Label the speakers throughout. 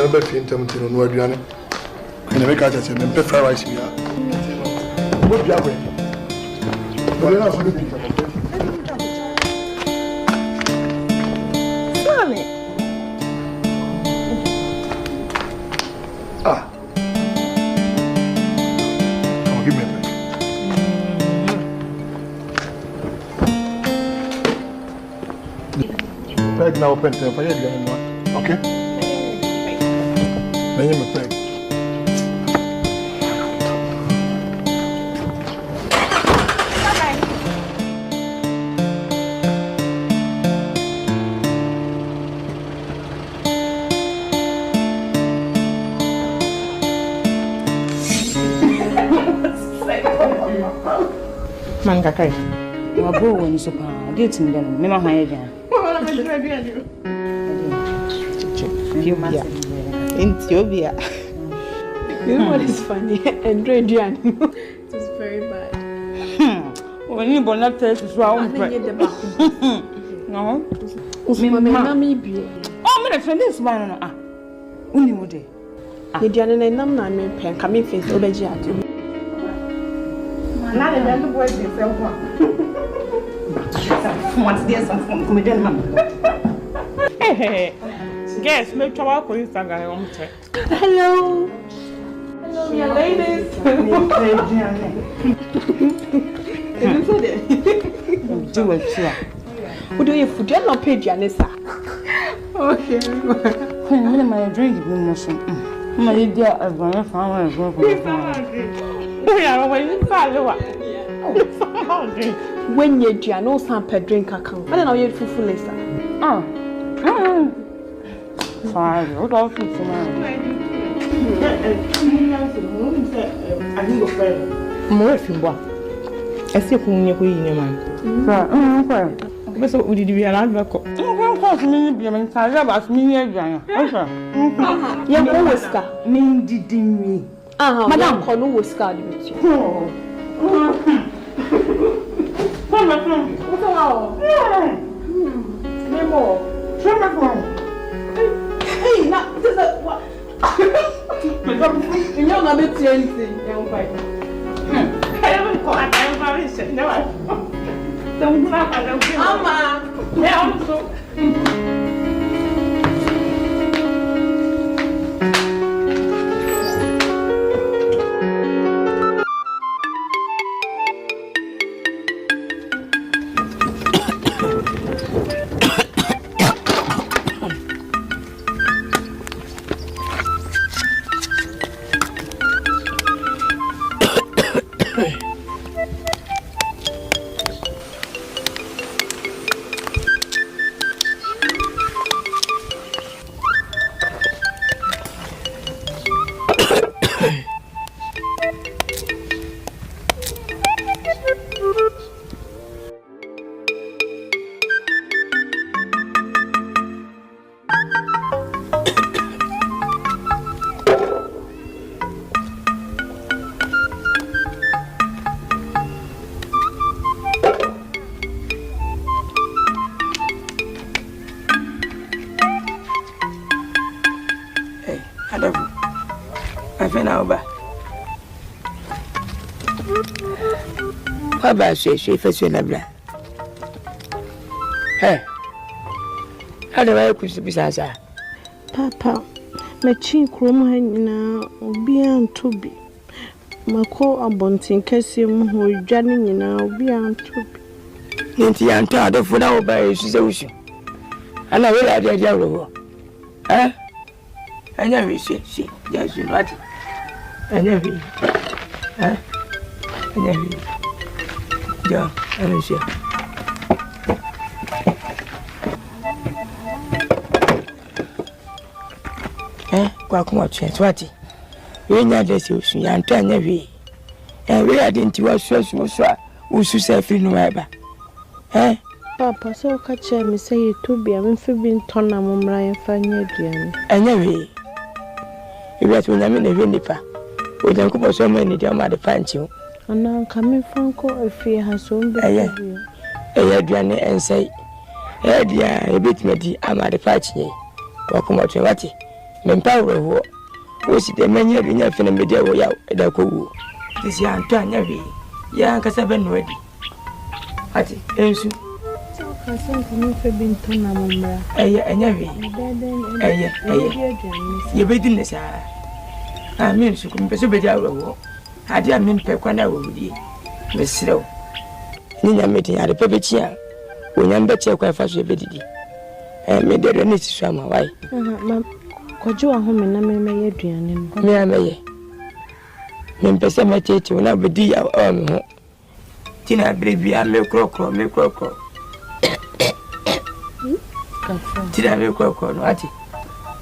Speaker 1: remember Fintam to know Adriana. And I make out that you fried rice here. What you are Ah. Oh, give me a break. Peg now open to fire again. Okay? Then you may peg.
Speaker 2: Man kakai. Wa bo woni so pa. Dey tin dem. Me ma hwan ya.
Speaker 3: Ethiopia. You know what is funny? And Adrian. It was very bad.
Speaker 2: When you born up to so I no.
Speaker 3: Mami bi.
Speaker 2: Oh, me friend this man no ah. Uni mo dey.
Speaker 3: Adrian na nam na me pen ka me face obeji ade.
Speaker 2: Na le dem boy dey sell kwa. What's this from comedian man? Hey. Guess, make trouble for Instagram.
Speaker 3: Hello. Hello, your ladies.
Speaker 2: Do it, sir.
Speaker 3: What do you food? You're not paid, Janessa. Okay.
Speaker 2: When my drink is motion. My dear, I'm going to find a
Speaker 3: when you no sample drink account. I don't know you're full lisa.
Speaker 2: Oh. Fine, what else is the more if you want. I see whom you're in your man. But so would you be an advocate? Don't cause me be a man, I love me again.
Speaker 3: Young whisker,
Speaker 2: mean did me.
Speaker 3: Madame Conu was scarred with you. Hey, not this what? You know, I'm not anything, young fighter. I haven't caught everybody. No, I don't know. Mama, yeah, also.
Speaker 4: Papa say first na bra. Hey. How do I kusi bisasa?
Speaker 3: Papa, me chin krom ha nyina obi antobi. Mako abontin kese mu ho dwane nyina obi antobi.
Speaker 4: Nti anto adofo na oba esu se wusu. Ana we ya dia ro. Eh? Anya we si just you what? Anya we. Eh? Anya we. Ja, anya si. Kwa kuma twati. We nya desi usu ya anto anya we. We adenti wa so usu se firi no eba.
Speaker 3: Papa, so catch me say you to be a amphibian tona mumra and fanya dian.
Speaker 4: Anyway, you bet when I'm in a vinipa. We don't go so many damn at the pancho.
Speaker 3: And now coming from call if he has own behavior.
Speaker 4: Diane and say, dear, a bit me, I'm at the patch. Welcome to Wati. Mempower, was it the man you in your film media way out at the cool? This young Tanya, young Casaban ready. At it, Ensu.
Speaker 2: I think I'm not being too
Speaker 4: And Yavi, you beating this. I mean, so can be out. I did mean Pekwana would be Miss Slow. Nina meeting at the puppet chair. When I'm better, quite fast with Betty. And made the need to swim away.
Speaker 2: Could you home and I may Adrian?
Speaker 4: May Mempesa my teacher when I be dear. Tina, baby, I make croco, make croco. Tina, make croco, what?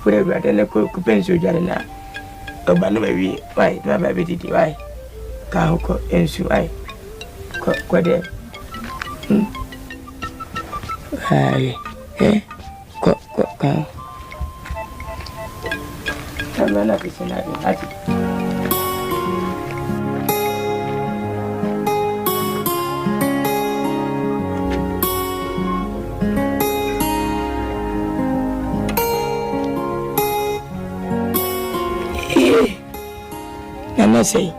Speaker 4: Where I didn't cook pencil, Janina. Oh, but no, baby, why, my baby, why? Can't cook and so I. Quite there. Aye, eh? Cook. I'm not kissing at it. I say,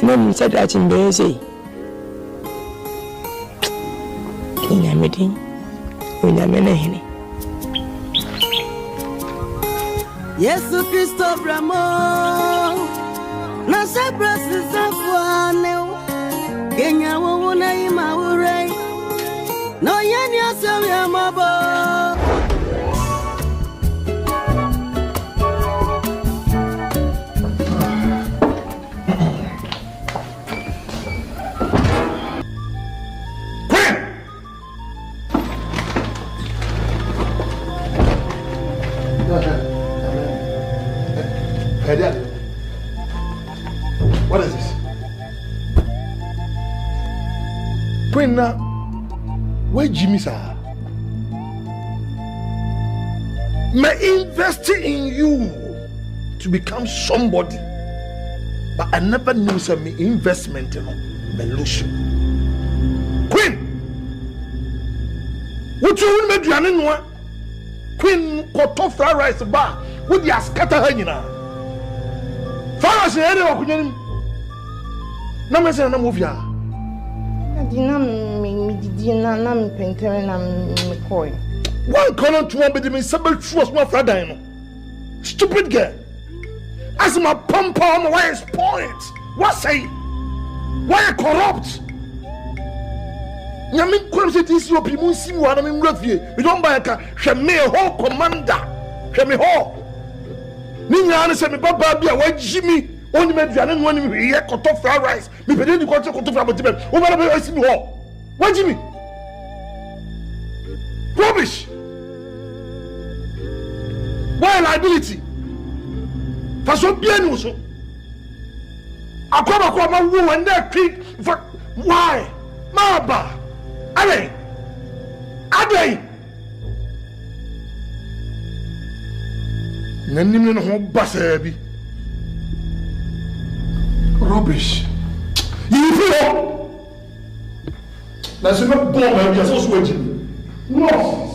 Speaker 4: no, said that in Bessy. In a meeting, when I'm in a henny.
Speaker 5: Yes, Christophe Ramon. Nasa Brasses of one. Kenya won't name our ray. No, Yanya, so we are mobile.
Speaker 1: What is this? Queen, where Jimmy sir? May invest in you to become somebody, but I never knew some investment in Melushu. Queen, what you want me to do? Queen, koto fried rice bar. Would you scatter her? Far as the area of Kunim. Namasa Namuvia.
Speaker 2: I did not painter and I'm McCoy.
Speaker 1: One corner to one bedroom, several true small Fradino. Stupid girl. As my pump on why is point. What say? Why corrupt? Yamin comes it is your people see what I'm in review. We don't buy a car. Shame ho commander. Shame ho. Nina said, Papa, be away, Jimmy. Only made Janan when we hear cut off fried rice. Me pay the contract cut off about them. Over the see me ho. Why, Jimmy? Rubbish. Why liability? For so bien also. I come across my woman there, quick. For why? Maba. Ade. Nanim no ho basabi. Rubbish. You feel? That's not bomb, I'm just so sweating. Nonsense.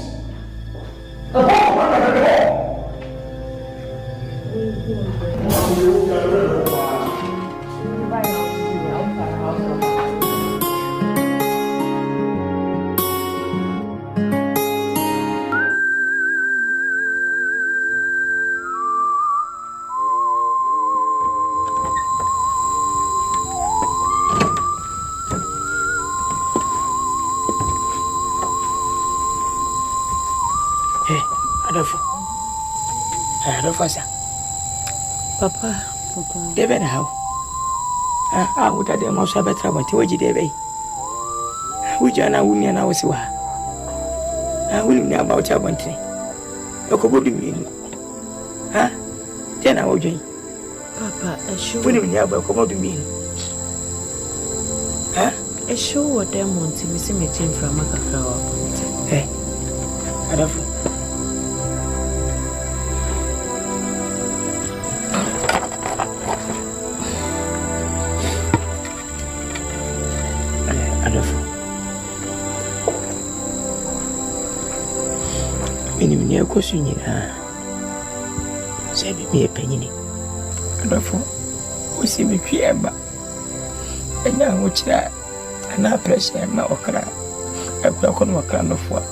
Speaker 4: ADOFO,
Speaker 2: Papa.
Speaker 4: David, how? I would have the most of a trouble to you, David. Would you know when I was? I will know about your one thing. You could be me. Huh? Then I will join.
Speaker 2: Papa, I sure
Speaker 4: wouldn't never come to me. Huh?
Speaker 2: I sure what them want to miss me from a flower.
Speaker 4: Hey, ADOFO. Minimum, you're costing you. Say be a penny. ADOFO, we see me Piemba. And now which that and I press my okra. I block on my crown of what.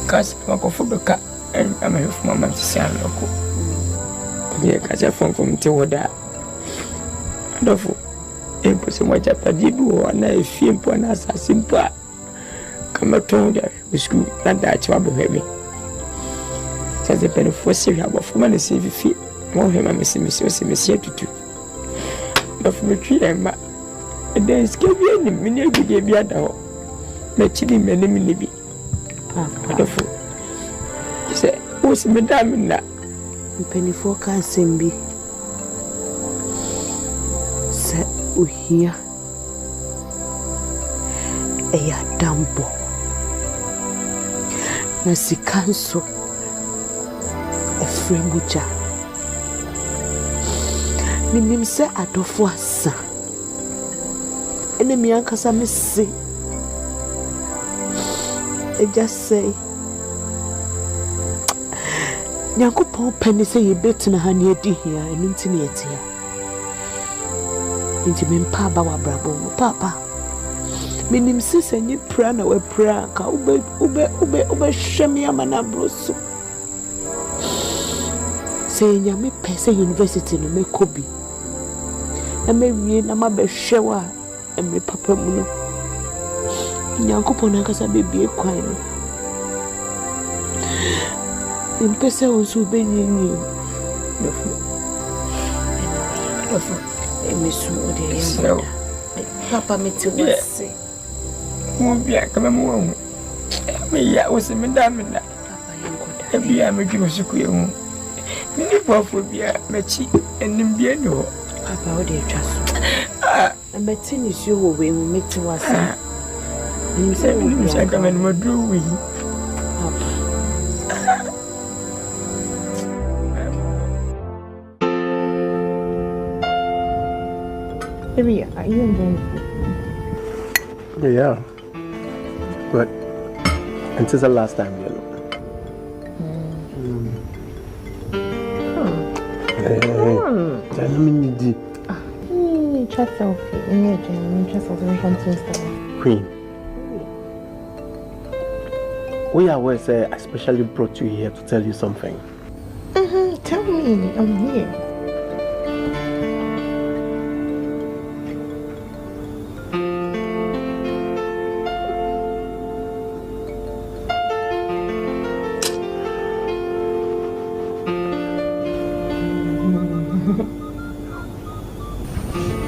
Speaker 4: Cast my cofuka and I'm here for my son local. Be a catcher from Tewoda. ADOFO, impossible what I did one I feel for an assassin. Come out to the school, and that's what baby. Says the penny for Syria, but for money, see if you more him and Missy to do. But for me, and then it's give you any minute to give you a dog. Let you many minutes. ADOFO. He said, what's Madame in that?
Speaker 5: Penny for can't be. Set we here. A dambo. Na sikanso efremuja minim se ADOFO asa ene mi ankasa me se e just say Nyankopon pene se ye betina ha ne adi hia enu nti ne etia nti me mpa ba wa brabo papa minim sise nyi pra na we pra ka ube hwemi amana broso se nyame pese university no me kobi na me wie na ma be hwewa emre papa mu no Nyankopon na kasa bebie kwan no impese onso be nyinyi ADOFO emisu ode yemba papa meti wase Mubia kama muongo. Ya usimendamina. Ebia meju suku yemu. Ni pofobia mechi enimbia ni ho. Papa o de twaso. Meti ni su wo we mu meti wasa. Ni se kama ni madu wi. Papa.
Speaker 2: Baby, are you enjoying food?
Speaker 6: Yeah. But until the last time we look. Tell me,
Speaker 2: just selfie. Just selfie.
Speaker 6: Queen. We are where say I specially brought you here to tell you something.
Speaker 2: Tell me, I'm here.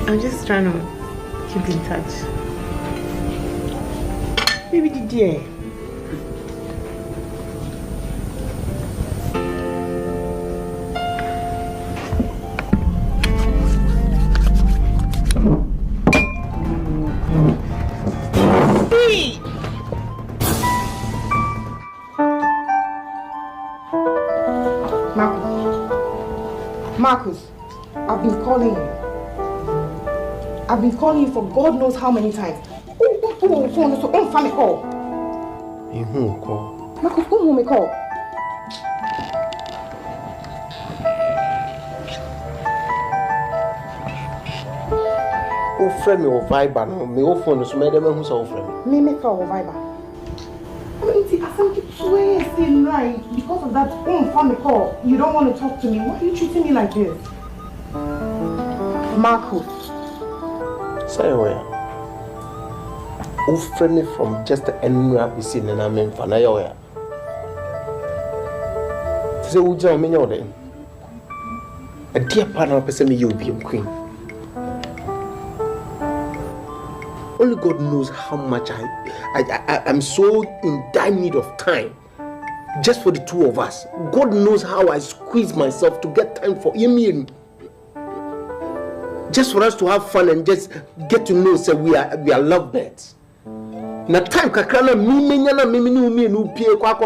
Speaker 2: I'm just trying to keep in touch. Baby, dear.
Speaker 3: Marcus, I've been calling you. I've been calling you for God knows how many times. Phone so family call.
Speaker 6: Who call?
Speaker 3: Marcus, who me call?
Speaker 6: Oh, friend me or Viber no. Me oh phone so me dem who so friend.
Speaker 3: Me call Viber. I mean, see, I think it's way right. Because of that family call, you don't want to talk to me. Why are you treating me like this? Marcus.
Speaker 6: Say where? Who friend me from just the end of the scene and I'm in Fanaya where? Say who tell me your name? A dear partner person me you be a queen. Only God knows how much I'm so in dire need of time. Just for the two of us. God knows how I squeeze myself to get time for him. Just for us to have fun and just get to know say we are lovebirds. Na time kakrana me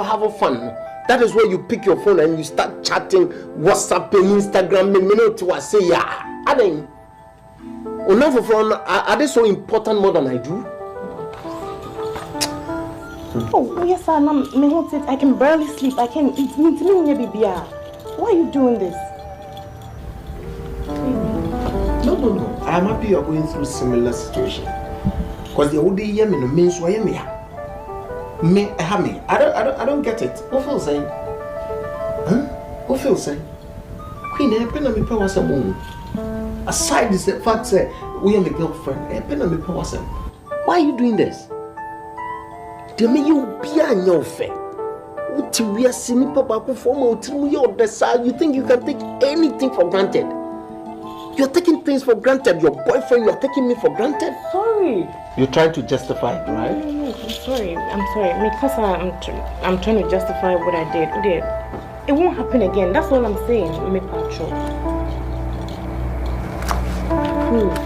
Speaker 6: have fun. That is where you pick your phone and you start chatting, WhatsApping, Instagram, me to say yeah. I think enough of fun. Are they so important more than I do?
Speaker 3: Oh yes, I can barely sleep. I can't eat.
Speaker 2: Why are you doing this?
Speaker 6: No. I'm happy you're going through similar situation. Because the old year means why me. I don't get it. What feels saying? Huh? What feels saying? Queen, I pen me power some. Aside this fact that we are my girlfriend, I pen me power some. Why are you doing this? Tell me you be on your face. We are seeing Papa form your side. You think you can take anything for granted? You're taking things for granted. Your boyfriend, you're taking me for granted.
Speaker 2: Sorry.
Speaker 6: You're trying to justify it, right?
Speaker 2: No, I'm sorry. Because I'm trying to justify what I did. It won't happen again. That's all I'm saying. Make control.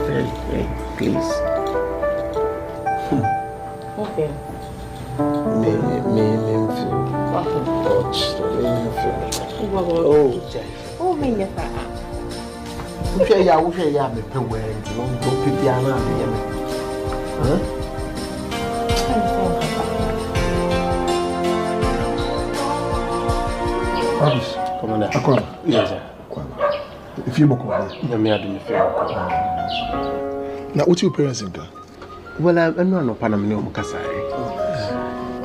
Speaker 6: Hey, please.
Speaker 2: Okay.
Speaker 6: Me feel. Oh, Jack.
Speaker 2: Oh, me, yes,
Speaker 6: Okay, yeah, me pay well. Don't pick the huh? Come on now. Yes, sir.
Speaker 1: If you book one,
Speaker 6: me I do me feel.
Speaker 1: now what's your parents in car?
Speaker 6: Well, I'm not no Panamanian Mukasai.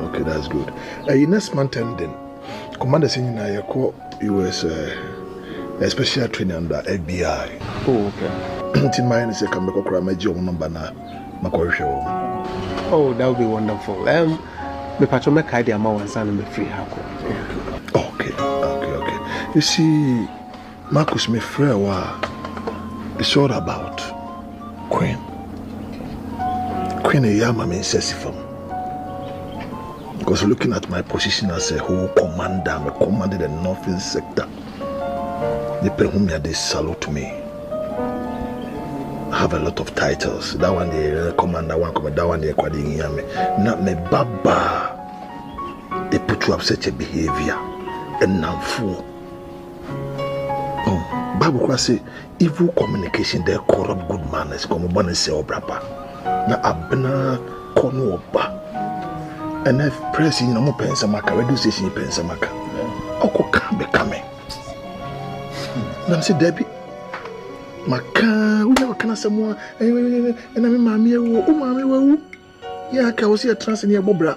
Speaker 1: Okay, that's good. Next month ending, Commander Senior, I call US special training under FBI.
Speaker 6: Oh, okay.
Speaker 1: In my end, I come back to my job number now.
Speaker 6: Oh, that would be wonderful. Me patron make idea my one son me free hako.
Speaker 1: Okay. You see, Marcus, me friend, it's all about Queen. Queen, I'm from. Because looking at my position as a whole commander, I commanded the northern sector. The people whom they salute me. I have a lot of titles. That one the commander, that one the according me. Not me baba. They put you up such a behavior. And now fool. Oh, Bible say evil communication they corrupt good manners. Come on and say obrapa. Na abena kono oba. And if pressing no more pensamaka, reduce in pensamaka. Oko kambe kame. Nam say Debbie. Maka, we never can someone and I'm mammy, oh, mammy, yeah, I was here trans in your bobra.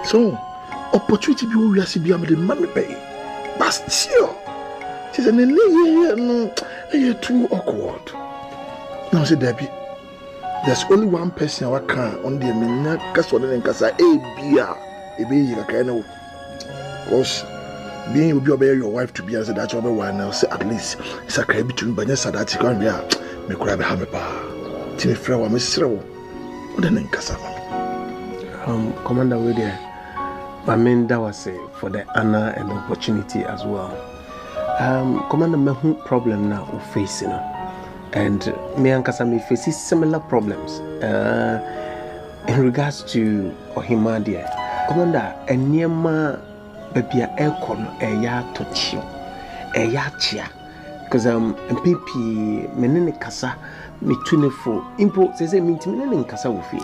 Speaker 1: So, opportunity be we are see beyond the mammy pay. But still, she's an no, you're too awkward. Now, say Debbie, there's only one person I can on the Mina Castle and Casa A beer, a baby, I can because. Being will be obey your wife to be as a Dutch over one now, say at least it's a crab between Banyasa that you can't be out. Me crab hammer pa. Timmy Flower, Miss Row. What an incasava.
Speaker 6: Commander William, I mean, that was for the honor and opportunity as well. Commander, my problem now we're facing, and me and Kasami faces similar problems in regards to Ohimadia. Commander, and near my baby aircon ya tochio ya chia because mpp menene kasa metunefo impo say menene kasa wo fie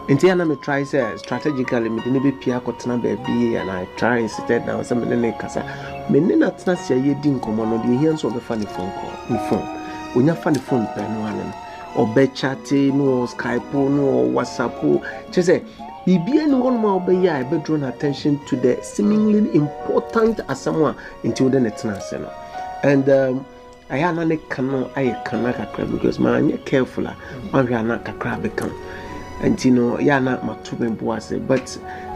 Speaker 6: enti ana me try say strategically me ne be pia kotena baby and I try instead now say menene kasa menene atena sia ye di nkomo no de hia so be fa ne phone call ni phone onya fa ne phone pe no anen obe chat no Skype no WhatsApp say Bibi anyone ma obey I be drawn attention to the seemingly important as someone until the next no. And I am not kakra because man careful man we are not kakra become. And you know ya na matume boase but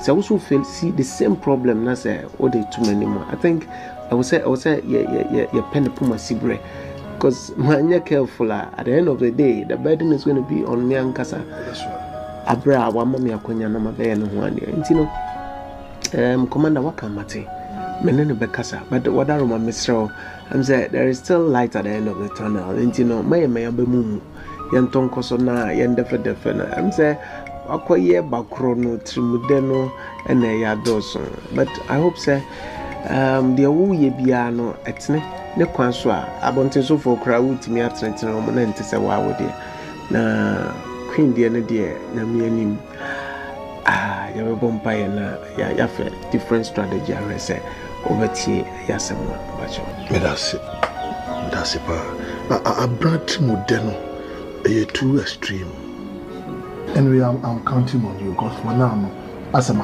Speaker 6: so also feel see the same problem na say all the too many more. I think I would say yeah pen puma sibre because man careful at the end of the day the burden is going to be on me and Kasa. That's right. Abra wa mama yakonya na mabe no ho ane nti no commander wakamate menene bekasa but wadaro ma misro I'm say there is still light at the end of the tunnel nti no may be mumu yentonko so na yendefe na I'm say akoye bakro no trimude no ene ya doso but I hope say the wo ye bia no etne ne kwan so a abonte so for kra wutimi atrentina mo na ntse wa wode na India na dear na me anim ya be bompa na ya fe different strategy I say Obeti Yasama Bacho.
Speaker 1: Medasi pa. I brought Modeno too extreme. Anyway, I'm counting on you because for now, as a